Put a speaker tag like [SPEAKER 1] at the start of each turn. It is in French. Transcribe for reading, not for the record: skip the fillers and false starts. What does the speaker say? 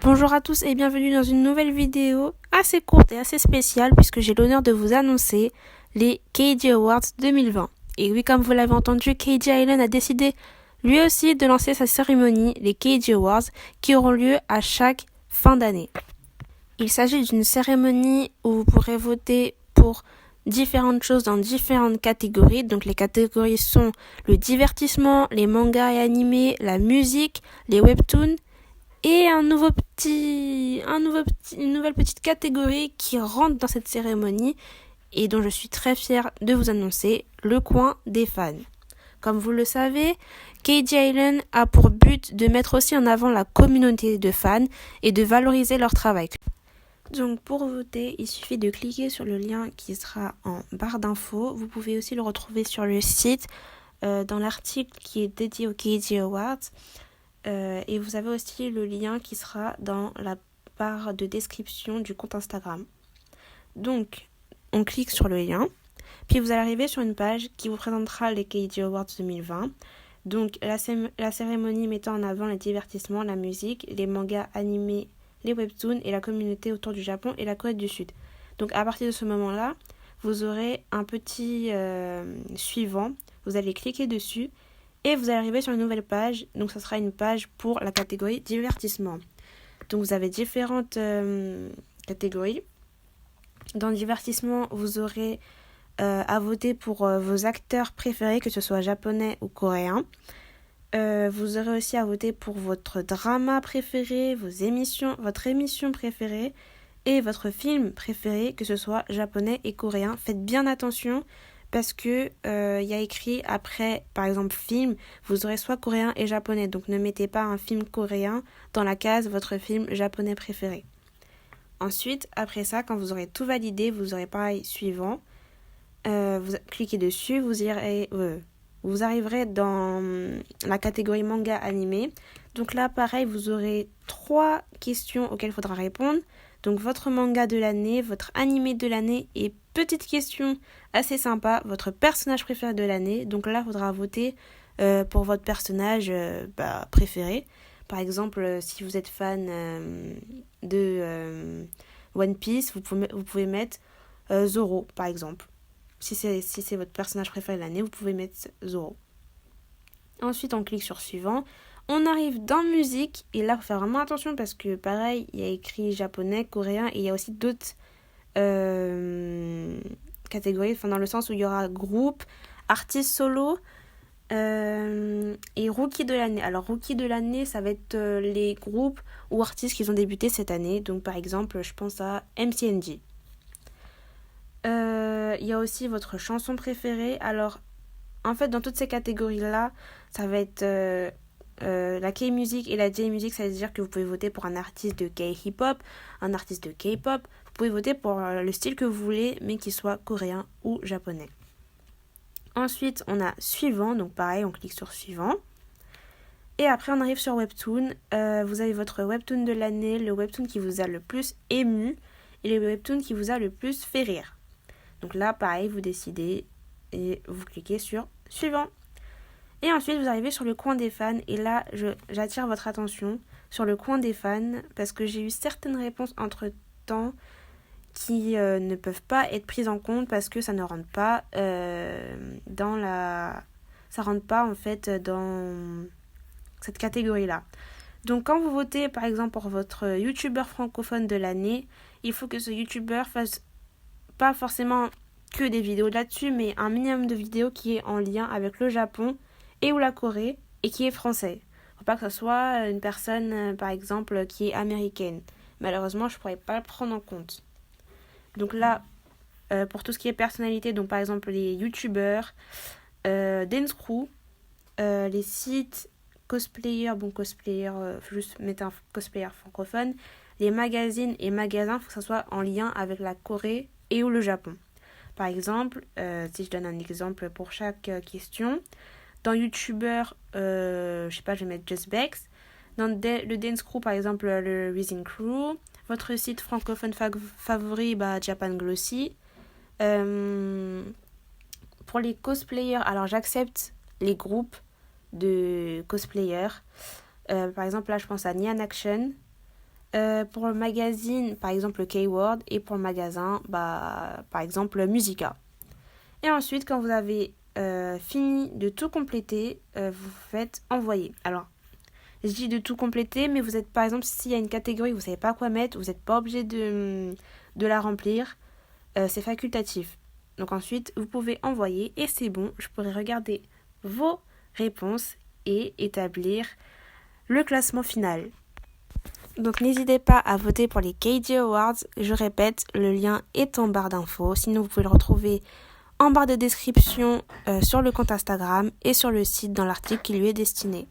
[SPEAKER 1] Bonjour à tous et bienvenue dans une nouvelle vidéo assez courte et assez spéciale puisque j'ai l'honneur de vous annoncer les KG Awards 2020. Et oui, comme vous l'avez entendu, KG Island a décidé lui aussi de lancer sa cérémonie, les KG Awards, qui auront lieu à chaque fin d'année. Il s'agit d'une cérémonie où vous pourrez voter pour différentes choses dans différentes catégories. Donc les catégories sont le divertissement, les mangas et animés, la musique, les webtoons, et une nouvelle petite catégorie qui rentre dans cette cérémonie et dont je suis très fière de vous annoncer, le coin des fans. Comme vous le savez, KG Island a pour but de mettre aussi en avant la communauté de fans et de valoriser leur travail. Donc pour voter, il suffit de cliquer sur le lien qui sera en barre d'infos. Vous pouvez aussi le retrouver sur le site, dans l'article qui est dédié aux KG Awards. Et vous avez aussi le lien qui sera dans la barre de description du compte Instagram. Donc, on clique sur le lien, puis vous allez arriver sur une page qui vous présentera les KG Awards 2020. Donc, la cérémonie mettant en avant le divertissement, la musique, les mangas animés, les webtoons et la communauté autour du Japon et la Corée du Sud. Donc, à partir de ce moment-là, vous aurez un petit suivant. Vous allez cliquer dessus. Et vous allez arriver sur une nouvelle page, donc ça sera une page pour la catégorie divertissement. Donc vous avez différentes catégories. Dans le divertissement, vous aurez à voter pour vos acteurs préférés, que ce soit japonais ou coréen. Vous aurez aussi à voter pour votre drama préféré, votre émission préférée et votre film préféré, que ce soit japonais et coréen. Faites bien attention. Parce que y a écrit après, par exemple, film, vous aurez soit coréen et japonais. Donc ne mettez pas un film coréen dans la case votre film japonais préféré. Ensuite, après ça, quand vous aurez tout validé, vous aurez pareil suivant. Vous cliquez dessus, vous arriverez dans la catégorie manga animé. Donc là, pareil, vous aurez 3 questions auxquelles il faudra répondre. Donc votre manga de l'année, votre animé de l'année et petite question assez sympa, votre personnage préféré de l'année. Donc là, il faudra voter pour votre personnage préféré. Par exemple, si vous êtes fan de One Piece, vous pouvez mettre Zoro, par exemple. Si c'est votre personnage préféré de l'année, vous pouvez mettre Zoro. Ensuite, on clique sur suivant. On arrive dans musique et là, il faut faire vraiment attention parce que pareil, il y a écrit japonais, coréen et il y a aussi d'autres catégories, dans le sens où il y aura groupe, artiste solo et rookie de l'année. Alors, rookie de l'année, ça va être les groupes ou artistes qui ont débuté cette année. Donc, par exemple, je pense à MCNG. Il y a aussi votre chanson préférée. Alors, en fait, dans toutes ces catégories-là, ça va être la K-music et la J-music. Ça veut dire que vous pouvez voter pour un artiste de K-hip-hop, un artiste de K-pop. Vous pouvez voter pour le style que vous voulez, mais qu'il soit coréen ou japonais. Ensuite, on a suivant. Donc pareil, on clique sur suivant. Et après, on arrive sur Webtoon. Vous avez votre Webtoon de l'année, le Webtoon qui vous a le plus ému et le Webtoon qui vous a le plus fait rire. Donc là, pareil, vous décidez et vous cliquez sur suivant. Et ensuite, vous arrivez sur le coin des fans. Et là, j'attire votre attention sur le coin des fans parce que j'ai eu certaines réponses entre-temps qui ne peuvent pas être prises en compte parce que ça ne rentre pas ça rentre pas en fait dans cette catégorie-là. Donc quand vous votez par exemple pour votre youtubeur francophone de l'année, il faut que ce youtubeur fasse pas forcément que des vidéos là-dessus, mais un minimum de vidéos qui est en lien avec le Japon et ou la Corée et qui est français. Faut pas que ce soit une personne, par exemple, qui est américaine. Malheureusement, je pourrais pas le prendre en compte. Donc là, pour tout ce qui est personnalité, donc par exemple les youtubeurs, dance crew, les sites cosplayer, juste mettre un cosplayer francophone, les magazines et magasins, il faut que ça soit en lien avec la Corée et ou le Japon. Par exemple, si je donne un exemple pour chaque question, dans YouTuber, je vais mettre Just Bex. Dans le Dance Crew, par exemple, le Rising Crew. Votre site francophone favori, Japan Glossy. Pour les cosplayers, alors j'accepte les groupes de cosplayers. Par exemple, là, je pense à Nyan Action, pour le magazine, par exemple, le K-Word, et pour le magasin, par exemple, Musica. Et ensuite, quand vous avez fini de tout compléter, vous faites envoyer. Alors, je dis de tout compléter, mais vous êtes, par exemple, s'il y a une catégorie, vous ne savez pas quoi mettre, vous n'êtes pas obligé de la remplir. C'est facultatif. Donc ensuite, vous pouvez envoyer et c'est bon. Je pourrai regarder vos réponses et établir le classement final. Donc n'hésitez pas à voter pour les KJ Awards. Je répète, le lien est en barre d'infos. Sinon, vous pouvez le retrouver en barre de description sur le compte Instagram et sur le site dans l'article qui lui est destiné.